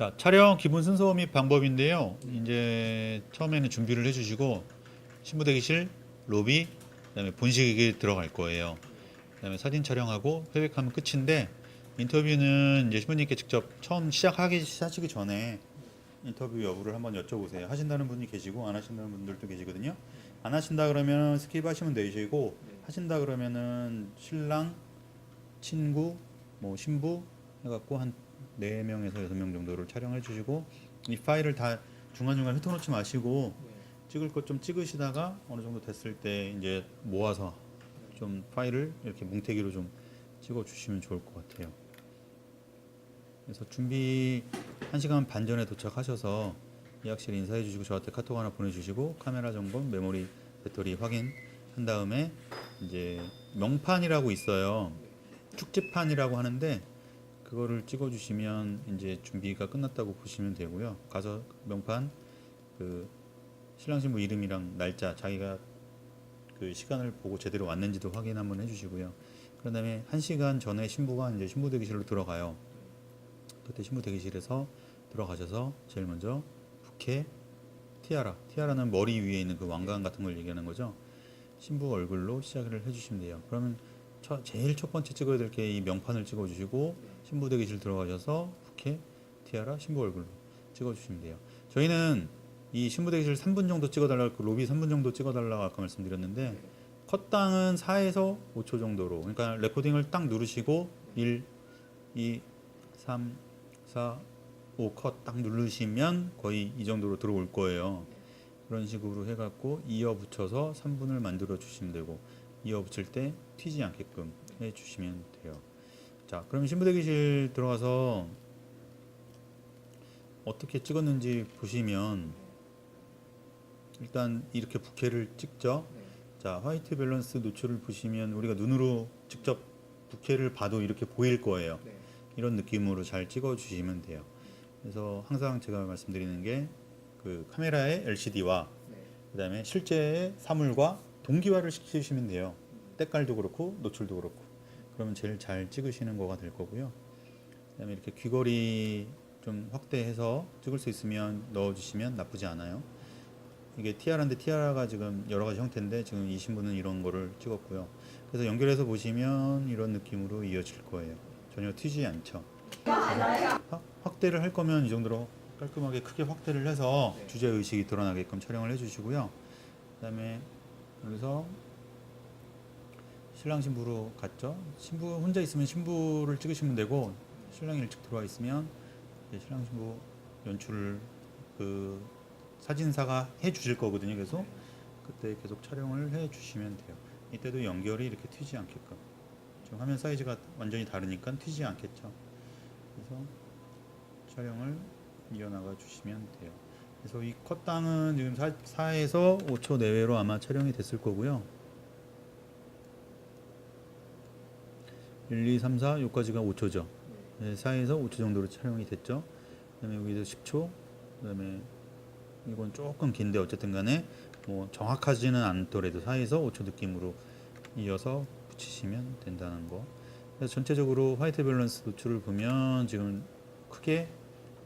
자, 촬영 기본 순서 및 방법인데요. 이제 처음에는 준비를 해주시고 신부 대기실, 로비, 그다음에 본식에 들어갈 거예요. 그다음에 사진 촬영하고 회백하면 끝인데 인터뷰는 이제 신부님께 직접 처음 하시기 전에 인터뷰 여부를 한번 여쭤보세요. 하신다는 분이 계시고 안 하신다는 분들도 계시거든요. 안 하신다 그러면 스킵하시면 되시고 하신다 그러면은 신랑, 친구, 뭐 신부 해갖고 한 4명에서 6명 정도를 촬영해 주시고 이 파일을 다 중간중간 흩어놓지 마시고 찍을 것 좀 찍으시다가 어느 정도 됐을 때 이제 모아서 좀 파일을 이렇게 뭉태기로 좀 찍어 주시면 좋을 것 같아요. 그래서 준비 1시간 반 전에 도착하셔서 예약실 인사해 주시고 저한테 카톡 하나 보내주시고 카메라 점검, 메모리, 배터리 확인한 다음에 이제 명판이라고 있어요. 축지판이라고 하는데 그거를 찍어주시면 이제 준비가 끝났다고 보시면 되고요. 가서 명판 그 신랑 신부 이름이랑 날짜 자기가 그 시간을 보고 제대로 왔는지도 확인 한번 해주시고요. 그런 다음에 1시간 전에 신부가 이제 신부 대기실로 들어가요. 그때 신부 대기실에서 들어가셔서 제일 먼저 부케, 티아라는 머리 위에 있는 그 왕관 같은 걸 얘기하는 거죠. 신부 얼굴로 시작을 해주시면 돼요. 그러면 제일 첫 번째 찍어야 될 게 이 명판을 찍어주시고 신부 대기실 들어가셔서 부케, 티아라, 신부 얼굴로 찍어주시면 돼요. 저희는 이 신부 대기실 3분 정도 찍어달라고 로비 3분 정도 찍어달라고 아까 말씀드렸는데 컷당은 4에서 5초 정도로 그러니까 레코딩을 딱 누르시고 1, 2, 3, 4, 5 컷 딱 누르시면 거의 이 정도로 들어올 거예요. 그런 식으로 해갖고 이어 붙여서 3분을 만들어 주시면 되고 이어 붙일 때 튀지 않게끔 해주시면 돼요. 자, 그럼 신부 대기실 들어가서 어떻게 찍었는지 보시면 일단 이렇게 부케를 찍죠. 자, 화이트 밸런스 노출을 보시면 우리가 눈으로 직접 부케를 봐도 이렇게 보일 거예요. 이런 느낌으로 잘 찍어 주시면 돼요. 그래서 항상 제가 말씀드리는 게 그 카메라의 LCD와 그다음에 실제의 사물과 동기화를 시키시면 돼요. 때깔도 그렇고 노출도 그렇고 그러면 제일 잘 찍으시는 거가 될 거고요. 그다음에 이렇게 귀걸이 좀 확대해서 찍을 수 있으면 넣어주시면 나쁘지 않아요. 이게 티아라인데 티아라가 지금 여러 가지 형태인데 지금 이 신부는 이런 거를 찍었고요. 그래서 연결해서 보시면 이런 느낌으로 이어질 거예요. 전혀 튀지 않죠. 확대를 할 거면 이 정도로 깔끔하게 크게 확대를 해서 주제 의식이 드러나게끔 촬영을 해주시고요. 그다음에 여기서 신랑 신부로 갔죠. 신부 혼자 있으면 신부를 찍으시면 되고 신랑이 일찍 들어와 있으면 신랑 신부 연출을 그 사진사가 해 주실 거거든요. 계속 그때 계속 촬영을 해 주시면 돼요. 이때도 연결이 이렇게 튀지 않게끔 지금 화면 사이즈가 완전히 다르니까 튀지 않겠죠. 그래서 촬영을 이어나가 주시면 돼요. 그래서 이 컷당은 지금 4에서 5초 내외로 아마 촬영이 됐을 거고요. 1, 2, 3, 4 여기까지가 5초죠. 4에서 5초 정도로 촬영이 됐죠. 그다음에 여기도 10초. 그다음에 이건 조금 긴데 어쨌든 간에 뭐 정확하지는 않더라도 4에서 5초 느낌으로 이어서 붙이시면 된다는 거. 그래서 전체적으로 화이트 밸런스 노출을 보면 지금 크게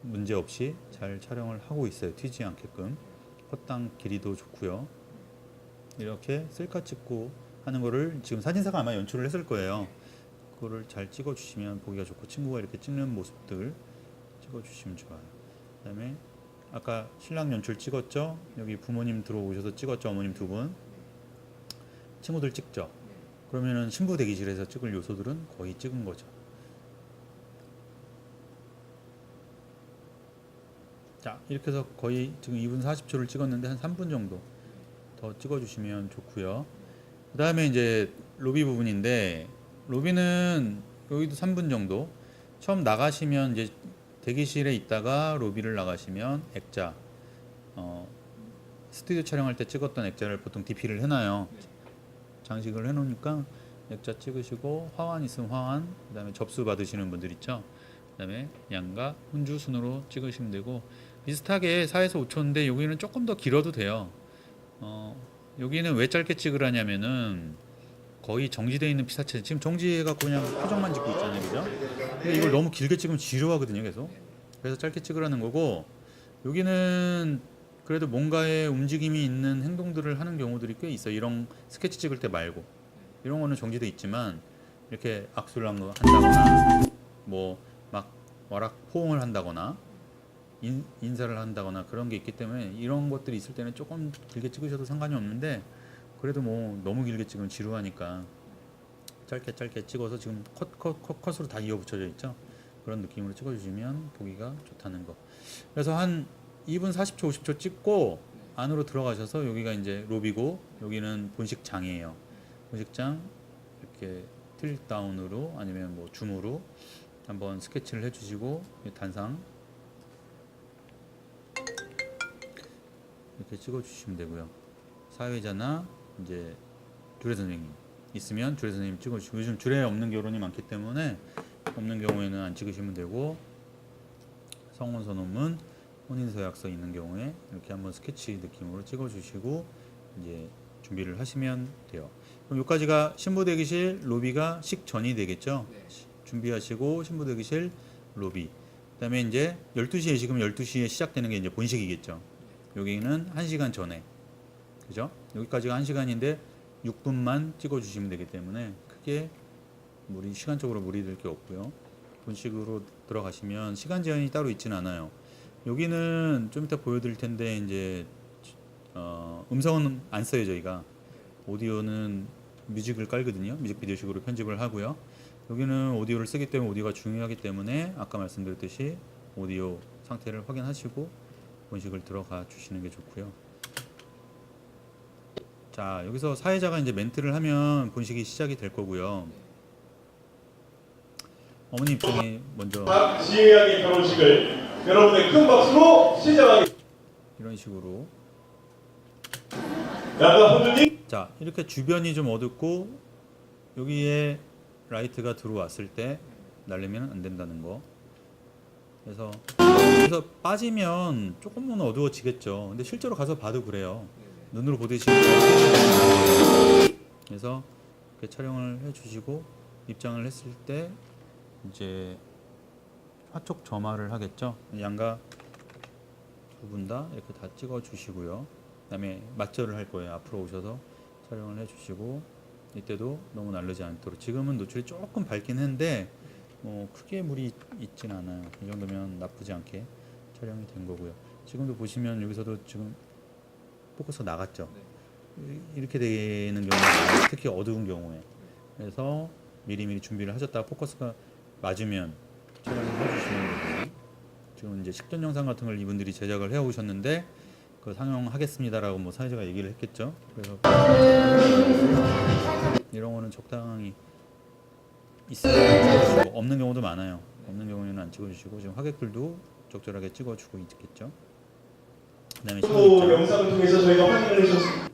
문제 없이 잘 촬영을 하고 있어요. 튀지 않게끔. 컷당 길이도 좋고요. 이렇게 셀카 찍고 하는 거를 지금 사진사가 아마 연출을 했을 거예요. 그거를 잘 찍어 주시면 보기가 좋고 친구가 이렇게 찍는 모습들 찍어 주시면 좋아요. 그다음에 아까 신랑 연출 찍었죠? 여기 부모님 들어오셔서 찍었죠? 어머님 두 분. 친구들 찍죠? 그러면은 신부 대기실에서 찍을 요소들은 거의 찍은 거죠. 자, 이렇게 해서 거의 지금 2분 40초를 찍었는데 한 3분 정도 더 찍어주시면 좋고요. 그 다음에 이제 로비 부분인데 로비는 여기도 3분 정도. 처음 나가시면 이제 대기실에 있다가 로비를 나가시면 액자, 스튜디오 촬영할 때 찍었던 액자를 보통 DP를 해놔요. 장식을 해놓으니까 액자 찍으시고 화환 있으면 화환, 그 다음에 접수 받으시는 분들 있죠. 그 다음에 양가, 훈주 순으로 찍으시면 되고 비슷하게 4에서 5초인데 여기는 조금 더 길어도 돼요. 여기는 왜 짧게 찍으라냐면은 거의 정지되어 있는 피사체 지금 정지해갖고 그냥 표정만 짓고 있잖아요, 그죠? 근데 이걸 너무 길게 찍으면 지루하거든요, 계속. 그래서 짧게 찍으라는 거고, 여기는 그래도 뭔가의 움직임이 있는 행동들을 하는 경우들이 꽤 있어요. 이런 스케치 찍을 때 말고. 이런 거는 정지돼 있지만 이렇게 악수를 한다거나 뭐 막 와락 포옹을 한다거나 인사를 한다거나 그런 게 있기 때문에 이런 것들이 있을 때는 조금 길게 찍으셔도 상관이 없는데, 그래도 뭐 너무 길게 찍으면 지루하니까 짧게 찍어서 지금 컷으로 다 이어 붙여져 있죠. 그런 느낌으로 찍어주시면 보기가 좋다는 거. 그래서 한 2분 40초 50초 찍고 안으로 들어가셔서, 여기가 이제 로비고 여기는 본식장이에요. 본식장 이렇게 틸 다운으로 아니면 뭐 줌으로 한번 스케치를 해주시고, 단상 이렇게 찍어주시면 되고요. 사회자나 이제 주례 선생님 있으면 주례 선생님 찍어주시고, 요즘 주례 없는 결혼이 많기 때문에 없는 경우에는 안 찍으시면 되고, 성혼 선언문, 혼인서약서 있는 경우에 이렇게 한번 스케치 느낌으로 찍어주시고 이제 준비를 하시면 돼요. 그럼 여기까지가 신부 대기실 로비가 식전이 되겠죠. 네. 준비하시고 신부 대기실 로비. 그다음에 이제 12시에 지금 12시에 시작되는 게 이제 본식이겠죠. 여기는 1시간 전에. 그죠? 여기까지가 1시간인데 6분만 찍어 주시면 되기 때문에 크게 시간적으로 무리될 게 없고요. 본식으로 들어가시면 시간 제한이 따로 있진 않아요. 여기는 좀 이따 보여드릴 텐데 이제 음성은 안 써요. 저희가 오디오는 뮤직을 깔거든요. 뮤직비디오식으로 편집을 하고요. 여기는 오디오를 쓰기 때문에 오디오가 중요하기 때문에 아까 말씀드렸듯이 오디오 상태를 확인하시고 본식을 들어가 주시는 게 좋고요. 자, 여기서 사회자가 이제 멘트를 하면 본식이 시작이 될 거고요. 어머니 입장에 먼저 지혜하게 결혼식을 여러분의 큰 박수로 시작하겠습니다. 이런 식으로, 양가 혼주님. 자, 이렇게 주변이 좀 어둡고 여기에 라이트가 들어왔을 때 날리면 안 된다는 거. 그래서 여기서 빠지면 조금은 어두워지겠죠. 근데 실제로 가서 봐도 그래요. 눈으로 보듯이. 그래서 이렇게 촬영을 해주시고 입장을 했을 때 이제 화촉 점화를 하겠죠. 양가 두 분 다 이렇게 다 찍어 주시고요. 그다음에 맞절을 할 거예요. 앞으로 오셔서 촬영을 해주시고, 이때도 너무 날르지 않도록. 지금은 노출이 조금 밝긴 한데 뭐 크게 무리 있진 않아요. 이 정도면 나쁘지 않게 촬영이 된 거고요. 지금도 보시면 여기서도 지금 포커스가 나갔죠. 이렇게 되는 경우에, 특히 어두운 경우에. 그래서 미리미리 준비를 하셨다가 포커스가 맞으면 촬영을 해주시면 되고요. 지금 이제 식전 영상 같은 걸 이분들이 제작을 해오셨는데 그 상영하겠습니다라고 뭐 사회자가 얘기를 했겠죠. 그래서 이런 거는 적당히 있으면 없는 경우도 많아요. 없는 경우에는 안 찍어주시고, 지금 하객들도 적절하게 찍어주고 있겠죠. 그다음에 또 영상을 통해서 저희가 확인을 해줬습니다.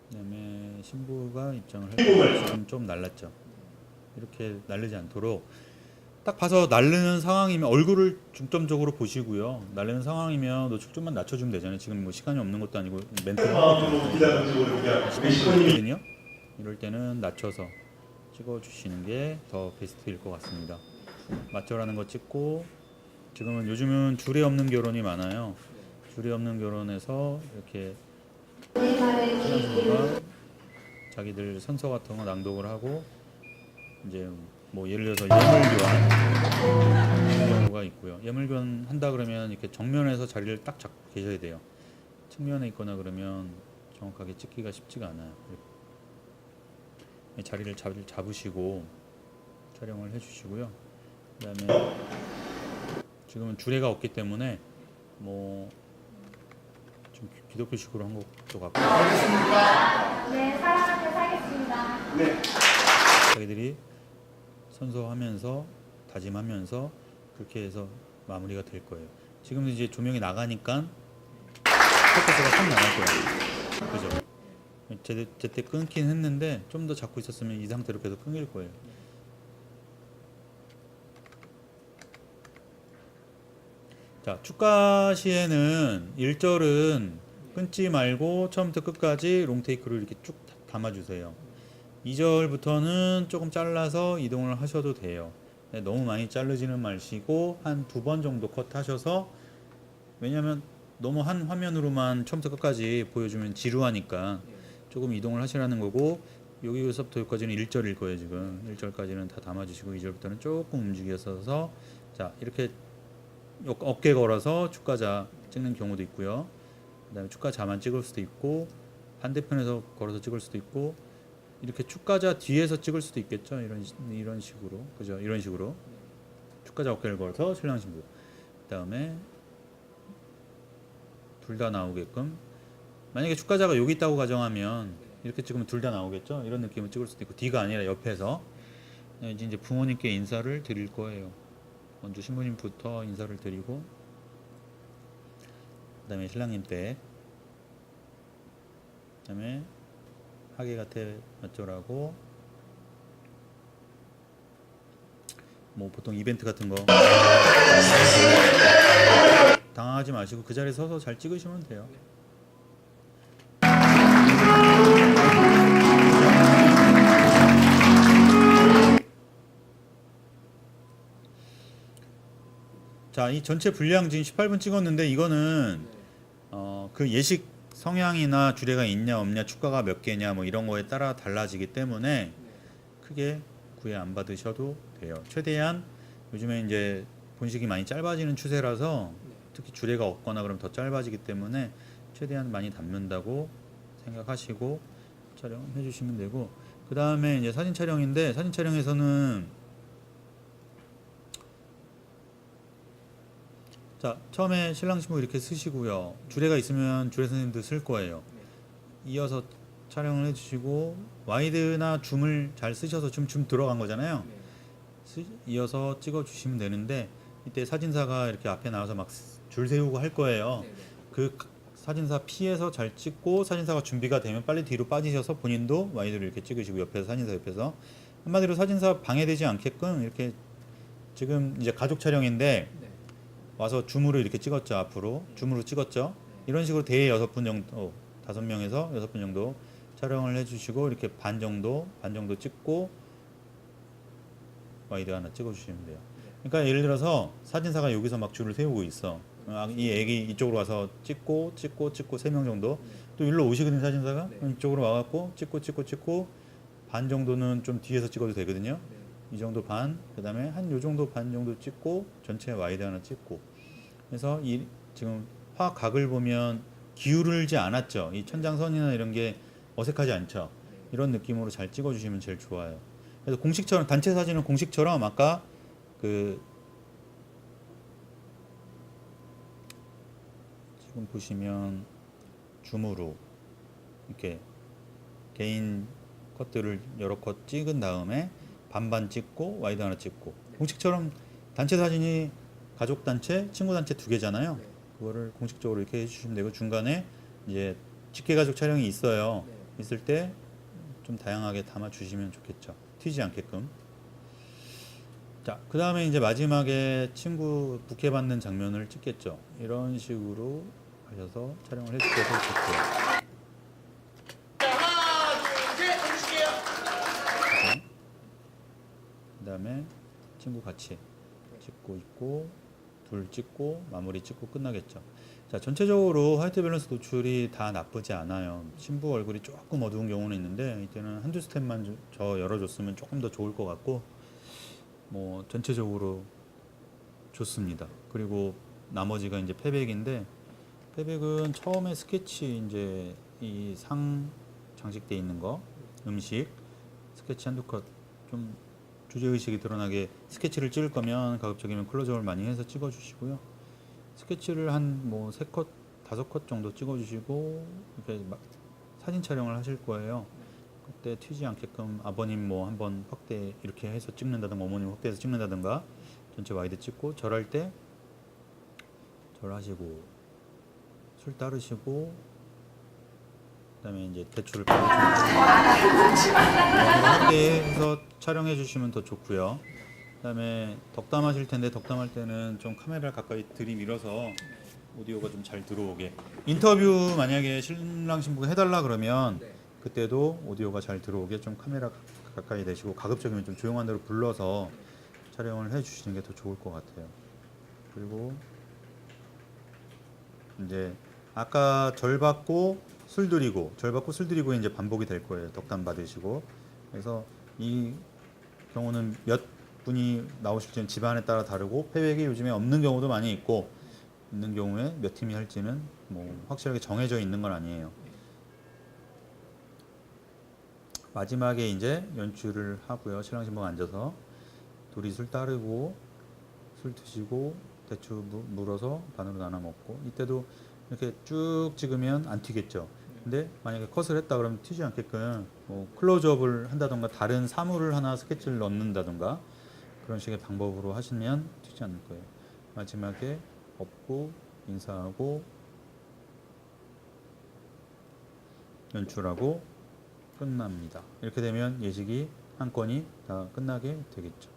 그다음에 신부가 입장을 할 때 지금 좀 날랐죠. 이렇게 날리지 않도록 딱 봐서 날르는 상황이면 얼굴을 중점적으로 보시고요. 날르는 상황이면 노출 좀만 낮춰주면 되잖아요. 지금 뭐 시간이 없는 것도 아니고 멘트를 하거든요. 이럴 때는 낮춰서 찍어주시는 게 더 베스트일 것 같습니다. 맞춰라는 거 찍고, 지금은 요즘은 주례 없는 결혼이 많아요. 주례 없는 결혼에서 이렇게 신랑신부가 자기들 선서 같은 거 낭독을 하고, 이제 뭐 예를 들어서 예물교환 경우가 있고요. 예물교환 한다 그러면 이렇게 정면에서 자리를 딱 잡고 계셔야 돼요. 측면에 있거나 그러면 정확하게 찍기가 쉽지가 않아요. 자리를 잡으시고 촬영을 해주시고요. 그다음에 지금은 주례가 없기 때문에 뭐 좀 기독교식으로 한 것도 같고. 네, 사랑하며 살겠습니다. 네. 자기들이 선서하면서 다짐하면서 그렇게 해서 마무리가 될 거예요. 지금 이제 조명이 나가니까 포커스가 확 나갈 거예요. 그죠? 제때 끊긴 했는데 좀 더 잡고 있었으면 이 상태로 계속 끊길 거예요. 자, 축가 시에는 1절은 끊지 말고 처음부터 끝까지 롱테이크로 이렇게 쭉 담아주세요. 2절부터는 조금 잘라서 이동을 하셔도 돼요. 네, 너무 많이 자르지는 마시고 한 2번 정도 컷하셔서, 왜냐면 너무 한 화면으로만 처음부터 끝까지 보여주면 지루하니까 조금 이동을 하시라는 거고, 여기서부터 여기까지는 1절일 거예요. 지금 1절까지는 다 담아주시고 2절부터는 조금 움직여서, 자 이렇게 어깨 걸어서 축가자 찍는 경우도 있고요. 그 다음에 축가자만 찍을 수도 있고, 반대편에서 걸어서 찍을 수도 있고, 이렇게 축가자 뒤에서 찍을 수도 있겠죠. 이런 식으로, 그죠? 이런 식으로 축가자 어깨를 걸어서 신랑 신부, 그 다음에 둘 다 나오게끔, 만약에 축가자가 여기 있다고 가정하면 이렇게 찍으면 둘 다 나오겠죠. 이런 느낌을 찍을 수도 있고, 뒤가 아니라 옆에서 이제 부모님께 인사를 드릴 거예요. 먼저 신부님부터 인사를 드리고, 그 다음에 신랑님 때, 그 다음에 하계 같아 어쩌라고, 뭐 보통 이벤트 같은 거 당황하지 마시고 그 자리에 서서 잘 찍으시면 돼요. 자, 이 전체 분량 지금 18분 찍었는데, 이거는 그 예식 성향이나 주례가 있냐 없냐, 축가가 몇 개냐 뭐 이런 거에 따라 달라지기 때문에 크게 구애 안 받으셔도 돼요. 최대한 요즘에 이제 본식이 많이 짧아지는 추세라서, 특히 주례가 없거나 그러면 더 짧아지기 때문에 최대한 많이 담는다고 생각하시고 촬영해 주시면 되고, 그 다음에 이제 사진 촬영인데, 사진 촬영에서는 자, 처음에 신랑 신부 이렇게 쓰시고요. 주례가 있으면 주례 선생님도 쓸 거예요. 이어서 촬영을 해주시고, 와이드나 줌을 잘 쓰셔서 줌 들어간 거잖아요. 이어서 찍어주시면 되는데, 이때 사진사가 이렇게 앞에 나와서 막 줄 세우고 할 거예요. 그 사진사 피해서 잘 찍고, 사진사가 준비가 되면 빨리 뒤로 빠지셔서 본인도 와이드를 이렇게 찍으시고, 옆에서 사진사 옆에서, 한마디로 사진사 방해되지 않게끔 이렇게, 지금 이제 가족 촬영인데 와서 줌으로 이렇게 찍었죠. 앞으로 줌으로 찍었죠. 이런 식으로 대회 6분 정도, 5명에서 6분 정도 촬영을 해주시고, 이렇게 반 정도 찍고 와이드 하나 찍어주시면 돼요. 그러니까 예를 들어서 사진사가 여기서 막 줄을 세우고 있어. 이 애기 이쪽으로 와서 찍고 3명 정도, 또 일로 오시거든요. 사진사가 이쪽으로 와갖고 찍고 반 정도는 좀 뒤에서 찍어도 되거든요. 이 정도 반, 그 다음에 한 요 정도 반 정도 찍고 전체 와이드 하나 찍고. 그래서 이 지금 화각을 보면 기울지 않았죠. 이 천장선이나 이런 게 어색하지 않죠. 이런 느낌으로 잘 찍어주시면 제일 좋아요. 그래서 공식처럼, 단체 사진은 공식처럼 아까 그 지금 보시면 줌으로 이렇게 개인 컷들을 여러 컷 찍은 다음에 반반 찍고 와이드 하나 찍고, 공식처럼 단체 사진이 가족 단체, 친구 단체 2개잖아요. 그거를 공식적으로 이렇게 해주시면 되고, 중간에 이제 직계 가족 촬영이 있어요. 있을 때 좀 다양하게 담아 주시면 좋겠죠. 튀지 않게끔. 자, 그 다음에 이제 마지막에 친구 부케 받는 장면을 찍겠죠. 이런 식으로 하셔서 촬영을 해주셔도 좋고요. 그 다음에 친구 같이 찍고 있고, 둘 찍고 마무리 찍고 끝나겠죠. 자, 전체적으로 화이트 밸런스 노출이 다 나쁘지 않아요. 신부 얼굴이 조금 어두운 경우는 있는데, 이때는 한두 스텝만 저 열어줬으면 조금 더 좋을 것 같고, 뭐 전체적으로 좋습니다. 그리고 나머지가 이제 패백인데, 패백은 처음에 스케치, 이제 이 상 장식돼 있는 거, 음식 스케치 한두 컷, 좀 주제의식이 드러나게 스케치를 찍을 거면 가급적이면 클로즈업을 많이 해서 찍어주시고요. 스케치를 한 뭐 3컷, 5컷 정도 찍어주시고, 이렇게 사진 촬영을 하실 거예요. 그때 튀지 않게끔 아버님 뭐 한번 확대 이렇게 해서 찍는다든가, 어머님 확대해서 찍는다든가, 전체 와이드 찍고, 절할 때 절하시고 술 따르시고, 그다음에 이제 대출을 받으시면 확대해서 촬영해 주시면 더 좋고요. 그다음에 덕담하실 텐데, 덕담할 때는 좀 카메라를 가까이 들이밀어서 오디오가 좀 잘 들어오게. 인터뷰 만약에 신랑 신부가 해달라 그러면 그때도 오디오가 잘 들어오게 좀 카메라 가까이 대시고, 가급적이면 좀 조용한 데로 불러서 촬영을 해 주시는 게 더 좋을 것 같아요. 그리고 이제 아까 절 받고 술 드리고 이제 반복이 될 거예요. 덕담 받으시고. 그래서 이 경우는 몇 분이 나오실지는 집안에 따라 다르고 패백이 요즘에 없는 경우도 많이 있고 있는 경우에 몇 팀이 할지는 뭐 확실하게 정해져 있는 건 아니에요. 마지막에 이제 연출을 하고요. 신랑 신부가 앉아서 둘이 술 따르고 술 드시고 대추 물어서 반으로 나눠 먹고, 이때도 이렇게 쭉 찍으면 안 튀겠죠. 근데 만약에 컷을 했다 그러면 튀지 않게끔 뭐 클로즈업을 한다던가 다른 사물을 하나 스케치를 넣는다던가 그런 식의 방법으로 하시면 튀지 않을 거예요. 마지막에 업고 인사하고 연출하고 끝납니다. 이렇게 되면 예식이 한 건이 다 끝나게 되겠죠.